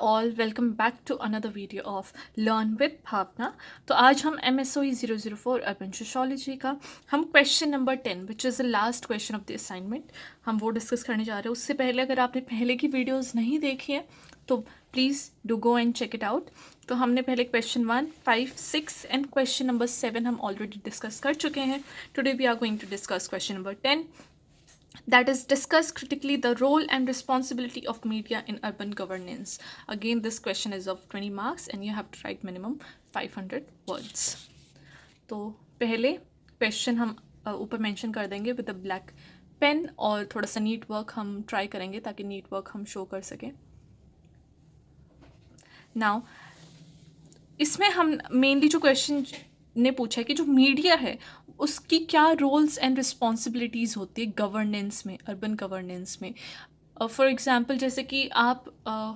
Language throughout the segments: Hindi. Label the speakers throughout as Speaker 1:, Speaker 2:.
Speaker 1: All, welcome back to another video of learn with Bhavna. तो आज हम MSOE 004 अर्बन सोशोलॉजी का हम question number 10 which is the last question of the assignment हम वो डिस्कस करने जा रहे हैं। उससे पहले अगर आपने पहले की वीडियोस नहीं देखी है तो please do go and check it out. तो हमने पहले क्वेश्चन 1, 5, 6 एंड क्वेश्चन नंबर 7 हम ऑलरेडी डिस्कस कर चुके हैं। Today we are going to discuss question number 10, that is discuss critically the role and responsibility of media in urban governance. Again, this question is of 20 marks and you have to write minimum 500 words. तो पहले क्वेश्चन हम ऊपर मेंशन कर देंगे विद अ ब्लैक पेन और थोड़ा सा नीट वर्क हम ट्राई करेंगे ताकि नीट वर्क हम शो कर सकें। नाउ इसमें हम मेनली जो क्वेश्चन ने पूछा है कि जो मीडिया है उसकी क्या रोल्स एंड रिस्पॉन्सिबिलिटीज़ होती है गवर्नेंस में, अर्बन गवर्नेंस में। फॉर एग्ज़ाम्पल जैसे कि आप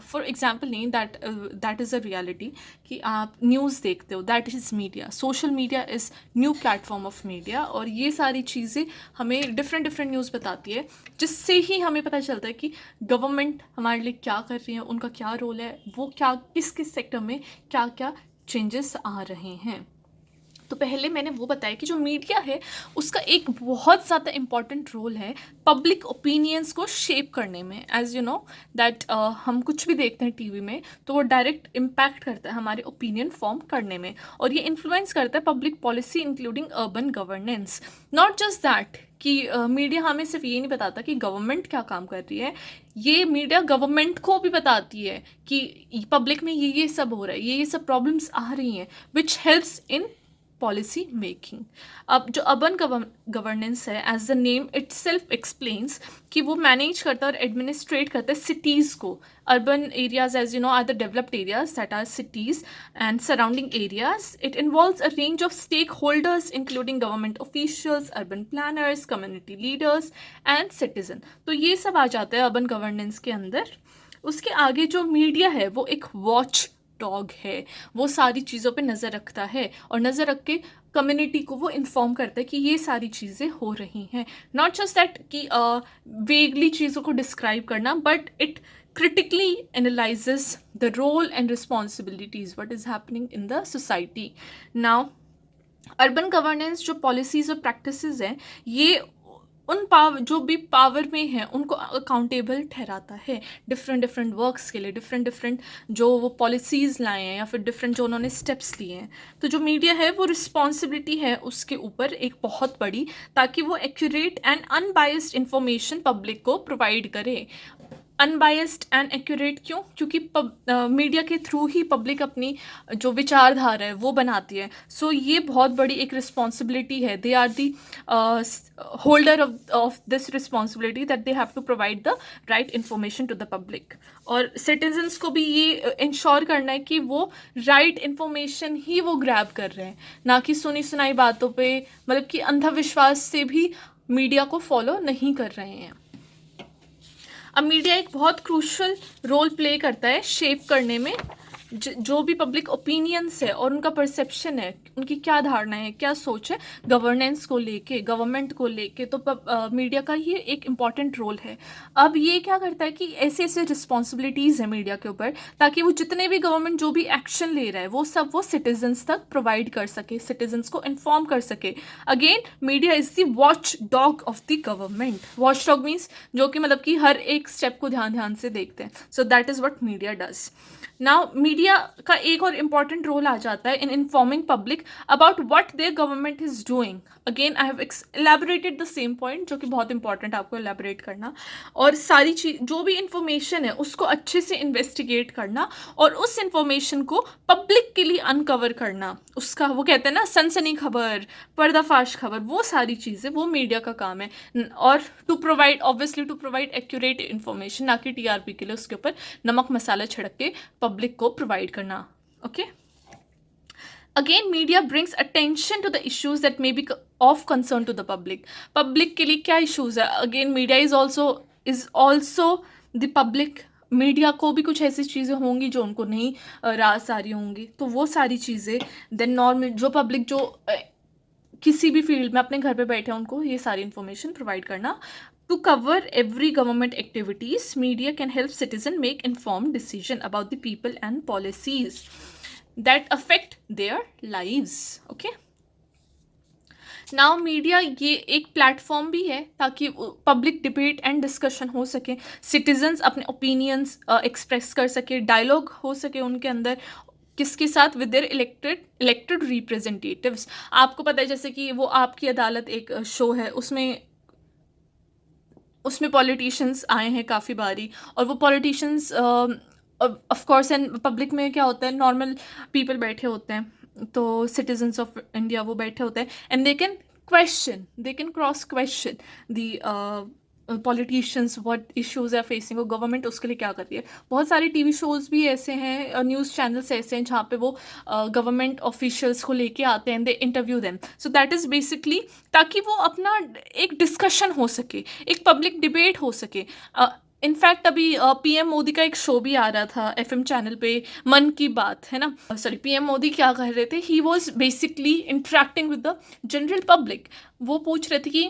Speaker 1: फॉर एग्ज़ाम्पल नहीं, दैट इज़ अ रियलिटी कि आप न्यूज़ देखते हो, that is media. Social media is new platform of media और ये सारी चीज़ें हमें डिफरेंट न्यूज़ बताती है जिससे ही हमें पता चलता है कि गवर्नमेंट हमारे लिए क्या कर रही है, उनका क्या रोल है, वो क्या किस किस सेक्टर में क्या क्या चेंजेस आ रहे हैं। तो पहले मैंने वो बताया कि जो मीडिया है उसका एक बहुत ज़्यादा इम्पॉर्टेंट रोल है पब्लिक ओपिनियंस को शेप करने में। एज यू नो दैट हम कुछ भी देखते हैं टीवी में तो वो डायरेक्ट इम्पैक्ट करता है हमारे ओपिनियन फॉर्म करने में और ये इन्फ्लुएंस करता है public policy including urban governance. Not just that कि मीडिया हमें सिर्फ ये नहीं बताता कि गवर्नमेंट क्या काम कर रही है, ये मीडिया गवर्नमेंट को भी बताती है कि पब्लिक में ये सब हो रहा है, ये सब प्रॉब्लम्स आ रही हैं which helps in policy making. अब जो अर्बन गवर्नेंस है, as the name itself explains कि वो मैनेज करता है और एडमिनिस्ट्रेट करता है सिटीज़ को। Urban areas, as you know, are the developed areas that are cities and surrounding areas. It involves a range of stakeholders including government officials, urban planners, community leaders and citizen. तो ये सब आ जाता है अर्बन गवर्नेंस के अंदर। उसके आगे जो मीडिया है वो एक वॉच डॉग है, वो सारी चीज़ों पे नज़र रखता है और नज़र रख के कम्युनिटी को वो इन्फॉर्म करता है कि ये सारी चीज़ें हो रही हैं। नॉट जस्ट दैट कि वेगली चीज़ों को डिस्क्राइब करना, but it critically analyzes the role and responsibilities what is happening in the society. Now urban governance जो पॉलिसीज़ और प्रैक्टिसेस हैं ये उन जो भी पावर में है उनको अकाउंटेबल ठहराता है डिफरेंट वर्क्स के लिए, डिफरेंट जो वो पॉलिसीज़ लाए हैं या फिर डिफरेंट जो उन्होंने स्टेप्स लिए हैं। तो जो मीडिया है वो रिस्पॉन्सिबिलिटी है उसके ऊपर एक बहुत बड़ी, ताकि वो accurate and unbiased information public को प्रोवाइड करे। अनबायस्ड एंड एक्यूरेट क्यों? क्योंकि मीडिया के थ्रू ही पब्लिक अपनी जो विचारधारा है वो बनाती है। सो ये बहुत बड़ी एक रिस्पॉन्सिबिलिटी है। They are the holder of this responsibility that they have to provide the right information to the public. और सिटीजन्स को भी ये इंश्योर करना है कि वो राइट इन्फॉर्मेशन ही वो ग्रैब कर रहे हैं, ना कि सुनी सुनाई बातों पे, मतलब कि अंधविश्वास से भी मीडिया को फॉलो नहीं कर रहे हैं। अब मीडिया एक बहुत क्रूशल रोल प्ले करता है शेप करने में जो भी पब्लिक ओपिनियंस है और उनका परसेप्शन है, उनकी क्या धारणा है, क्या सोच है गवर्नेंस को लेके, गवर्नमेंट को लेके। तो मीडिया का ये एक इम्पॉर्टेंट रोल है। अब ये क्या करता है कि ऐसे ऐसे रिस्पॉन्सिबिलिटीज़ है मीडिया के ऊपर ताकि वो जितने भी गवर्नमेंट जो भी एक्शन ले रहा है वो सब वो सिटीजन्स तक प्रोवाइड कर सके, सिटीजन्स को इन्फॉर्म कर सके। Again media is the watch dog of the government. Watch dog means जो कि मतलब कि हर एक स्टेप को ध्यान से देखते हैं। So that is what media does. Now media का एक और इम्पॉर्टेंट रोल आ जाता है in informing public about what their government is doing. Again I have elaborated the same point जो कि बहुत इंपॉर्टेंट आपको एलैबोरेट करना, और सारी चीज जो भी इंफॉर्मेशन है उसको अच्छे से इन्वेस्टिगेट करना और उस इंफॉर्मेशन को पब्लिक के लिए अनकवर करना। उसका वो कहते हैं ना सनसनी खबर, पर्दाफाश खबर, वो सारी चीज़ें वो मीडिया का काम है। और to provide obviously to provide accurate information, ना कि TRP के लिए उसके ऊपर नमक मसाला छिड़क के पब्लिक को प्रोवाइड करना। Okay, again media brings attention to the issues that may be of concern to the public. Public के लिए क्या इश्यूज है? Again media is also the public. Media को भी कुछ ऐसी चीज़ें होंगी जो उनको नहीं रास आ रही होंगी, तो वो सारी चीज़ें देन नॉर्मल जो पब्लिक जो किसी भी फील्ड में अपने घर पे बैठे हैं उनको ये सारी इन्फॉर्मेशन प्रोवाइड करना To cover every government activities, media can help citizen make informed decision about the people and policies that affect their lives. Okay. Now media ये एक प्लेटफॉर्म भी है ताकि पब्लिक डिबेट एंड डिस्कशन हो सके, सिटीजन्स अपने ओपिनियंस एक्सप्रेस कर सके, डायलॉग हो सके उनके अंदर, किसके साथ, विद देयर इलेक्टेड रिप्रेजेंटेटिव्स. आपको पता है जैसे कि वो आपकी अदालत एक शो है, उसमें पॉलिटिशियंस आए हैं काफ़ी बारी, और वो politicians of course and public में क्या होता है, नॉर्मल पीपल बैठे होते हैं, तो सिटीजन्स ऑफ इंडिया वो बैठे होते हैं, and they can cross question the politicians what issues are facing, वो गवर्नमेंट उसके लिए क्या कर रही है. बहुत सारे टीवी शोज़ भी ऐसे हैं, न्यूज़ चैनल्स ऐसे हैं जहाँ पे वो गवर्नमेंट ऑफिशियल्स को लेके आते हैं, they interview them. So that is basically ताकि वो अपना एक डिस्कशन हो सके, एक पब्लिक डिबेट हो सके. इनफैक्ट अभी पीएम मोदी का एक शो भी आ रहा था एफएम चैनल पे, मन की बात है ना. सॉरी, पीएम मोदी क्या कर रहे थे, he was basically interacting with the general public. वो पूछ रहे थे कि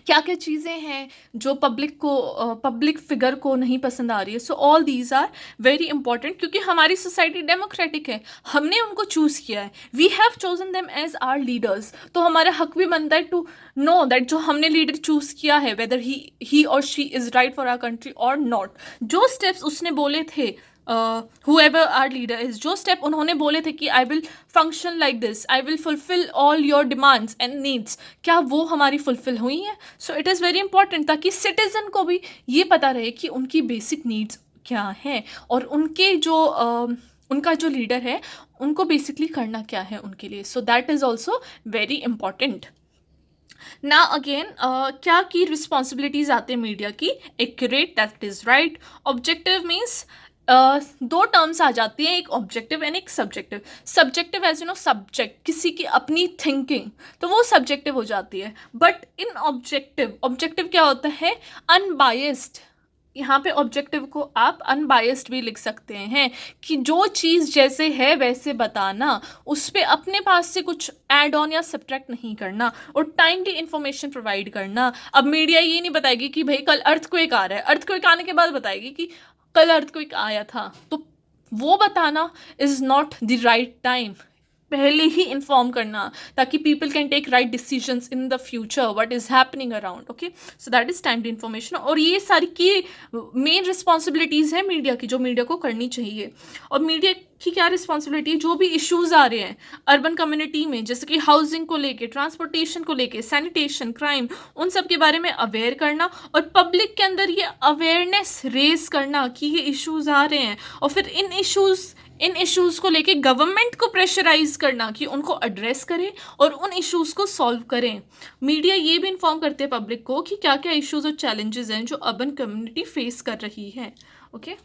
Speaker 1: क्या क्या चीज़ें हैं जो पब्लिक फिगर को नहीं पसंद आ रही है. So all these are very important, क्योंकि हमारी सोसाइटी डेमोक्रेटिक है, हमने उनको चूज़ किया है, we have chosen them as our leaders. तो हमारा हक भी बनता है टू नो दैट जो हमने लीडर चूज़ किया है, वेदर ही और she is right for our country और नॉट. जो स्टेप्स उसने बोले थे, whoever our leader is, जो स्टेप उन्होंने बोले थे कि I will function like this, I will fulfil all your demands and needs, क्या वो हमारी फुलफिल हुई हैं. So it is very important ताकि सिटीजन को भी ये पता रहे कि उनकी बेसिक नीड्स क्या हैं, और उनका जो लीडर है उनको बेसिकली करना क्या है उनके लिए. So that is also very important. ना अगेन क्या की रिस्पॉन्सिबिलिटीज आते हैं मीडिया की, accurate, that is right. Objective means दो टर्म्स आ जाती हैं, एक ऑब्जेक्टिव एंड एक subjective. Subjective as you know subject, किसी की अपनी थिंकिंग, तो वो सब्जेक्टिव हो जाती है. बट इन ऑब्जेक्टिव क्या होता है, अनबायस्ड. यहाँ पे ऑब्जेक्टिव को आप अनबायस्ड भी लिख सकते हैं कि जो चीज़ जैसे है वैसे बताना, उस पर अपने पास से कुछ ऐड ऑन या सब्ट्रैक्ट नहीं करना, और टाइमली इंफॉर्मेशन प्रोवाइड करना. अब मीडिया ये नहीं बताएगी कि भाई कल अर्थक्वेक आ रहा है, अर्थक्वेक आने के बाद बताएगी कि कल अर्थक्वेक आया था, तो वो बताना is not the right time. पहले ही इन्फॉर्म करना ताकि people can take right decisions in the future what is happening around. Okay, so that is timely information. और ये सारी की मेन रिस्पॉन्सिबिलिटीज़ हैं मीडिया की, जो मीडिया को करनी चाहिए. और मीडिया की क्या रिस्पॉन्सिबिलिटी है, जो भी इश्यूज़ आ रहे हैं अर्बन कम्युनिटी में, जैसे कि हाउसिंग को लेके, ट्रांसपोर्टेशन को लेके, सैनिटेशन, क्राइम, उन सब के बारे में अवेयर करना, और पब्लिक के अंदर ये अवेयरनेस रेज करना कि ये इश्यूज़ आ रहे हैं, और फिर इन इश्यूज़ को लेके गवर्नमेंट को प्रेशराइज करना कि उनको एड्रेस करें और उन इश्यूज़ को सॉल्व करें. मीडिया ये भी इन्फॉर्म करते हैं पब्लिक को कि क्या क्या इश्यूज़ और चैलेंजेस हैं जो अर्बन कम्युनिटी फेस कर रही है. Okay,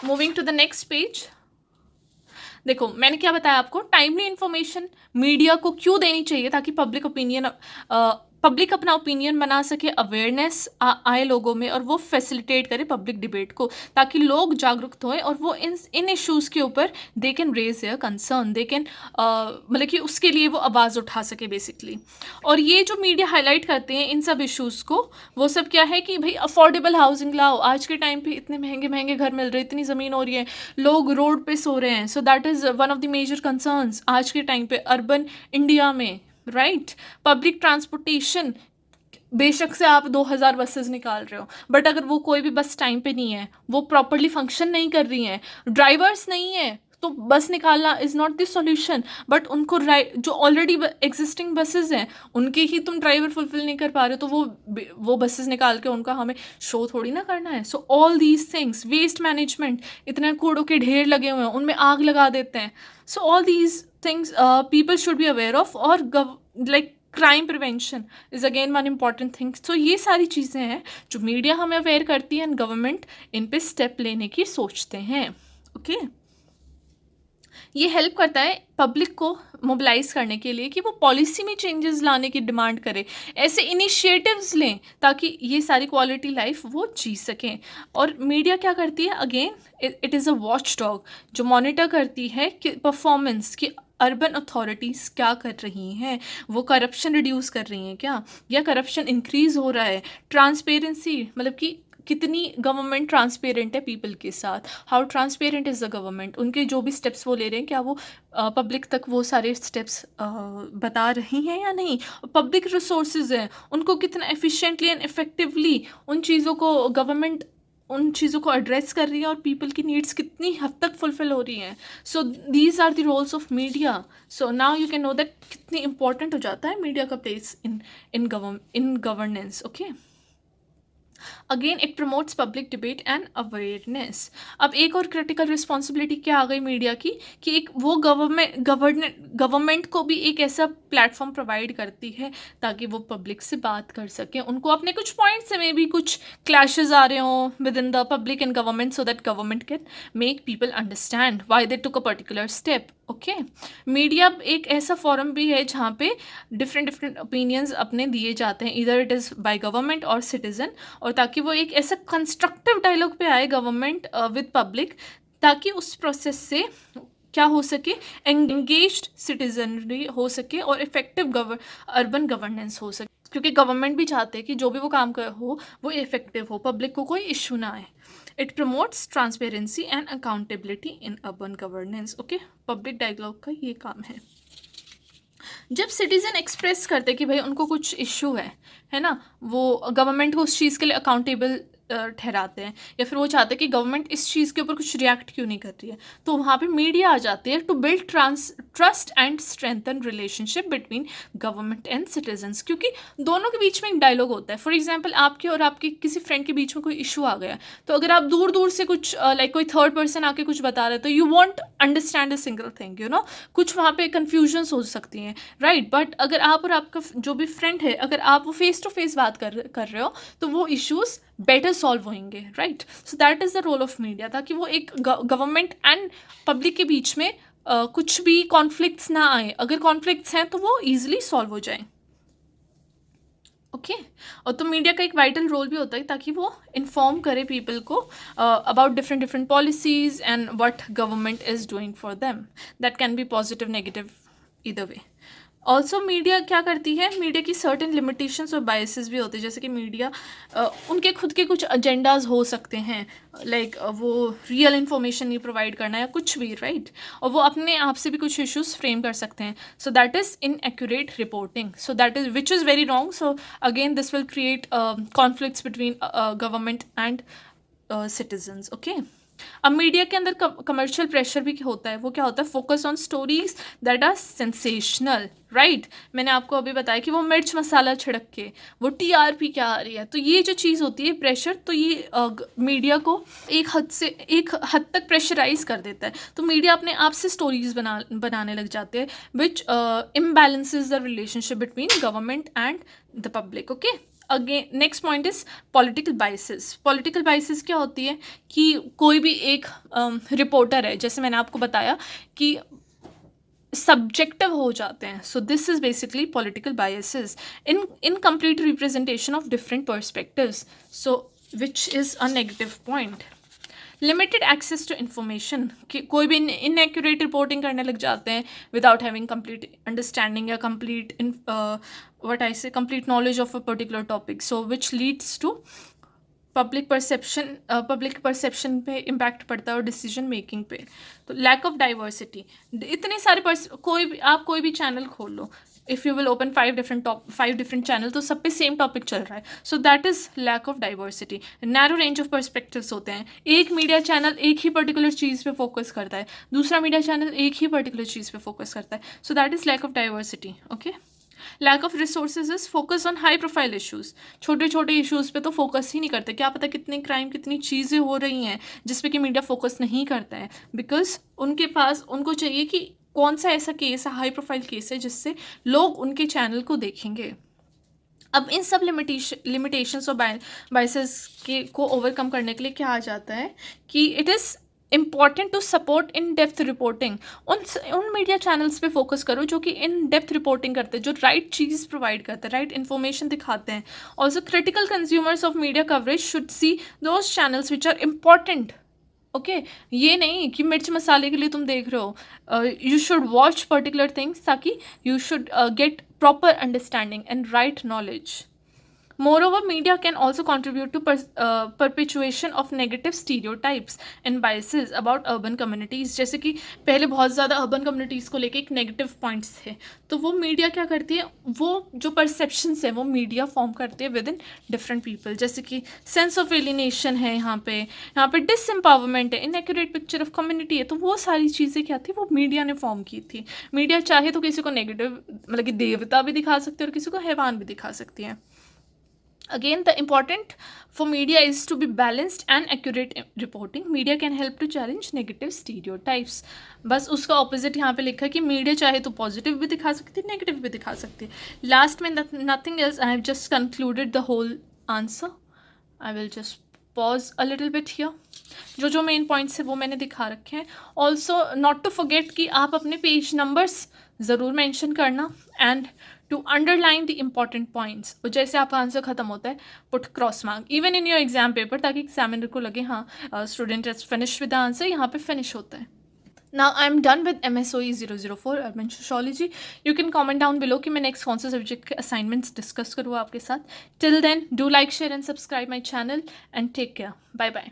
Speaker 1: moving to the next page. देखो मैंने क्या बताया आपको, टाइमली इन्फॉर्मेशन मीडिया को क्यों देनी चाहिए, ताकि पब्लिक अपना ओपिनियन बना सके, अवेयरनेस आए लोगों में, और वो फैसिलिटेट करे पब्लिक डिबेट को, ताकि लोग जागरूक हों और वो इन इश्यूज़ के ऊपर they can raise their concern, they can मतलब कि उसके लिए वो आवाज़ उठा सके बेसिकली. और ये जो मीडिया हाईलाइट करते हैं इन सब इश्यूज़ को, वो सब क्या है कि भाई अफोर्डेबल हाउसिंग लाओ, आज के टाइम पे इतने महंगे महंगे घर मिल रहे हैं, इतनी ज़मीन हो रही है, लोग रोड पे सो रहे हैं. So that is one of the major concerns आज के टाइम पे अर्बन इंडिया में, राइट. पब्लिक ट्रांसपोर्टेशन, बेशक से आप 2000 बसेस निकाल रहे हो, बट अगर वो कोई भी बस टाइम पे नहीं है, वो प्रॉपरली फंक्शन नहीं कर रही हैं, ड्राइवर्स नहीं है, तो बस निकालना is not the solution. But उनको जो ऑलरेडी एग्जिस्टिंग बसेस हैं उनके ही तुम ड्राइवर फुलफिल नहीं कर पा रहे हो, तो वो बसेस निकाल के उनका हमें शो थोड़ी ना करना है. So all these things, waste management, इतने कूड़ों के ढेर लगे हुए हैं, उनमें आग लगा देते हैं. So all these things people should be aware of. और like crime prevention is again one important thing. तो ये सारी चीज़ें हैं जो मीडिया हमें अवेयर करती है, एंड गवर्नमेंट इन पे स्टेप लेने की सोचते हैं. ओके, ये हेल्प करता है पब्लिक को मोबिलाइज करने के लिए कि वो पॉलिसी में चेंजेस लाने की डिमांड करे, ऐसे इनिशिएटिव्स लें ताकि ये सारी क्वालिटी लाइफ वो जी सकें. और मीडिया क्या करती है, again it is a watch dog जो मॉनिटर करती है कि परफॉर्मेंस, कि अर्बन अथॉरिटीज़ क्या कर रही हैं, वो करप्शन रिड्यूस कर रही हैं क्या, या करप्शन इंक्रीज़ हो रहा है। ट्रांसपेरेंसी मतलब कि कितनी गवर्नमेंट ट्रांसपेरेंट है पीपल के साथ, how transparent is the government, उनके जो भी स्टेप्स वो ले रहे हैं क्या वो पब्लिक तक वो सारे स्टेप्स बता रही हैं या नहीं। पब्लिक रिसोर्सेज हैं, उनको कितना एफिशिएंटली एंड इफेक्टिवली उन चीज़ों को गवर्नमेंट उन चीज़ों को एड्रेस कर रही है और पीपल की नीड्स कितनी हद तक फुलफिल हो रही हैं। So these are the roles of media. So now you can know that कितनी इंपॉर्टेंट हो जाता है मीडिया का place in governance. Okay, again it promotes public debate and awareness. अब एक और क्रिटिकल रिस्पॉन्सिबिलिटी क्या आ गई मीडिया की, कि एक वो गवर्नमेंट को भी एक ऐसा प्लेटफॉर्म प्रोवाइड करती है ताकि वो पब्लिक से बात कर सके, उनको अपने कुछ पॉइंट्स से में भी कुछ क्लैशेस आ रहे हों with in the public and government, so that government can make people understand why they took a particular step. Okay, media एक ऐसा फॉरम भी है जहाँ पे डिफरेंट ओपिनियंस अपने दिए जाते हैं, इधर इट इज़ बाय गवर्नमेंट और सिटीजन, और ताकि वो एक ऐसा कंस्ट्रक्टिव डायलॉग पे आए गवर्नमेंट विद पब्लिक, ताकि उस प्रोसेस से क्या हो सके, एंगेज्ड सिटीजनरी हो सके और इफेक्टिव अर्बन गवर्नेंस हो सके, क्योंकि गवर्नमेंट भी चाहते हैं कि जो भी वो काम कर हो वो इफेक्टिव हो, पब्लिक को कोई इशू ना आए। It promotes transparency and accountability in urban governance. Okay, public dialogue का ये काम है। जब सिटीजन एक्सप्रेस करते कि भाई उनको कुछ इशू है ना, वो गवर्नमेंट को उस चीज़ के लिए अकाउंटेबल ठहराते हैं, या फिर वो चाहते हैं कि गवर्नमेंट इस चीज़ के ऊपर कुछ रिएक्ट क्यों नहीं कर रही है, तो वहाँ पे मीडिया आ जाती है to build trust and strengthen relationship between government and citizens, क्योंकि दोनों के बीच में एक डायलॉग होता है। फॉर एग्जांपल आपके और आपके किसी फ्रेंड के बीच में कोई इशू आ गया, तो अगर आप दूर दूर से कुछ लाइक कोई थर्ड पर्सन आके कुछ बता रहे, तो you won't understand a single thing, you know, कुछ वहाँ पे कन्फ्यूजन्स हो सकती हैं, राइट। बट अगर आप और आपका जो भी फ्रेंड है, अगर आप वो फेस टू फेस बात कर रहे हो, तो वो इश्यूज बेटर सॉल्व होंगे, राइट। So that is the role of media, ताकि वो एक गवर्नमेंट एंड पब्लिक के बीच में कुछ भी कॉन्फ्लिक्ट्स ना आए, अगर कॉन्फ्लिक्ट्स हैं तो वो ईजिली सॉल्व हो जाएं। ओके, और तो मीडिया का एक वाइटल रोल भी होता है ताकि वो इन्फॉर्म करे पीपल को about different policies and what government is doing for them, that can be positive negative either way. Also media क्या करती है, मीडिया की सर्टेन लिमिटेशंस और बायसेस भी होते हैं, जैसे कि मीडिया उनके खुद के कुछ एजेंडाज हो सकते हैं, लाइक वो रियल इन्फॉर्मेशन नहीं प्रोवाइड करना या कुछ भी, राइट। और वो अपने आप से भी कुछ इश्यूज फ्रेम कर सकते हैं, so that is inaccurate reporting, so that is which is very wrong. So again this will create conflicts between government and citizens. Okay, अब मीडिया के अंदर कमर्शियल प्रेशर भी होता है, वो क्या होता है, focus on stories that are sensational, right. मैंने आपको अभी बताया कि वो मिर्च मसाला छिड़क के वो टीआरपी क्या आ रही है, तो ये जो चीज़ होती है प्रेशर, तो ये मीडिया को एक हद तक प्रेशराइज कर देता है, तो मीडिया अपने आप से स्टोरीज बनाने लग जाते हैं which imbalances the relationship between government and the public. Okay, again next point is political biases. Political biases क्या होती है कि कोई भी एक रिपोर्टर है, जैसे मैंने आपको बताया कि सब्जेक्टिव हो जाते हैं, so this is basically political biases, incomplete representation of different perspectives, so which is a negative point. Limited access to information, कि कोई भी इनएक्यूरेट रिपोर्टिंग करने लग जाते हैं विदाउट हैविंग कंप्लीट अंडरस्टैंडिंग या complete what I say complete knowledge of a particular topic, so which leads to public perception पे इम्पैक्ट पड़ता है और डिसीजन मेकिंग पे। तो लैक ऑफ डाइवर्सिटी, इतने सारे आप कोई भी चैनल खोल लो, if you will open 5 different channel, तो सब पे सेम टॉपिक चल रहा है, so that is lack of diversity. Narrow range of perspectives होते हैं, एक मीडिया चैनल एक ही पर्टिकुलर चीज़ पे फोकस करता है, दूसरा मीडिया चैनल एक ही पर्टिकुलर चीज़ पे फोकस करता है, so that is lack of diversity. Okay, lack of resources is focus on high profile issues, छोटे छोटे इशूज़ पे तो फोकस ही नहीं करते, क्या पता कितने क्राइम कितनी चीज़ें हो रही हैं जिस पे कि मीडिया फोकस नहीं करता है, बिकॉज उनको चाहिए कि कौन सा ऐसा केस है, हाई प्रोफाइल केस है जिससे लोग उनके चैनल को देखेंगे। अब इन सब लिमिटेशंस और बाइसेस को ओवरकम करने के लिए क्या आ जाता है कि it is important to support in depth reporting. उन मीडिया चैनल्स पे फोकस करो जो कि इन डेप्थ रिपोर्टिंग करते हैं, जो राइट चीज़ प्रोवाइड करते हैं, राइट इन्फॉर्मेशन दिखाते हैं। Also critical consumers of media coverage should see those channels which are important okay, ये नहीं कि मिर्च मसाले के लिए तुम देख रहे हो, you should watch particular things ताकि you should get proper understanding and right knowledge. Moreover, media can also contribute to perpetuation of negative stereotypes and biases about urban communities. जैसे कि पहले बहुत ज़्यादा urban communities को लेके एक negative points थे, तो वो मीडिया क्या करती है, वो जो perceptions है वो मीडिया फॉर्म करती है विद इन डिफरेंट पीपल. जैसे कि सेंस ऑफ एलिनेशन है, यहाँ पे डिसएम्पावरमेंट है, इनएक्यूरेट पिक्चर ऑफ कम्युनिटी है. तो वो सारी चीज़ें क्या थी, वो मीडिया ने फॉर्म की थी. मीडिया चाहे तो किसी को नेगेटिव मतलब कि देवता भी दिखा सकती है और किसी को हैवान भी दिखा सकती है. Again, the important for media is to be balanced and accurate reporting. Media can help to challenge negative stereotypes. बस उसका ऑपोजिट यहाँ पे लिखा है कि मीडिया चाहे तो पॉजिटिव भी दिखा सकती है, नेगेटिव भी दिखा सकती है. लास्ट में nothing else, I have just concluded the whole answer. I will just pause a little bit here. जो मेन पॉइंट्स है वो मैंने दिखा रखे हैं. ऑल्सो नॉट टू फॉरगेट कि आप अपने पेज नंबर्स ज़रूर मेंशन करना and to underline the important points. और जैसे आपका आंसर खत्म होता है, put cross mark even in your exam paper, ताकि एग्जामिनर को लगे हाँ student has finish with the answer, यहाँ पे फिनिश होता है. Now I'm done with MSOE 004 Urban Sociology. You can comment down below कि मैं next कौन से सब्जेक्ट के assignments discuss करूँ आपके साथ. Till then, do like, share and subscribe my channel and take care. Bye bye.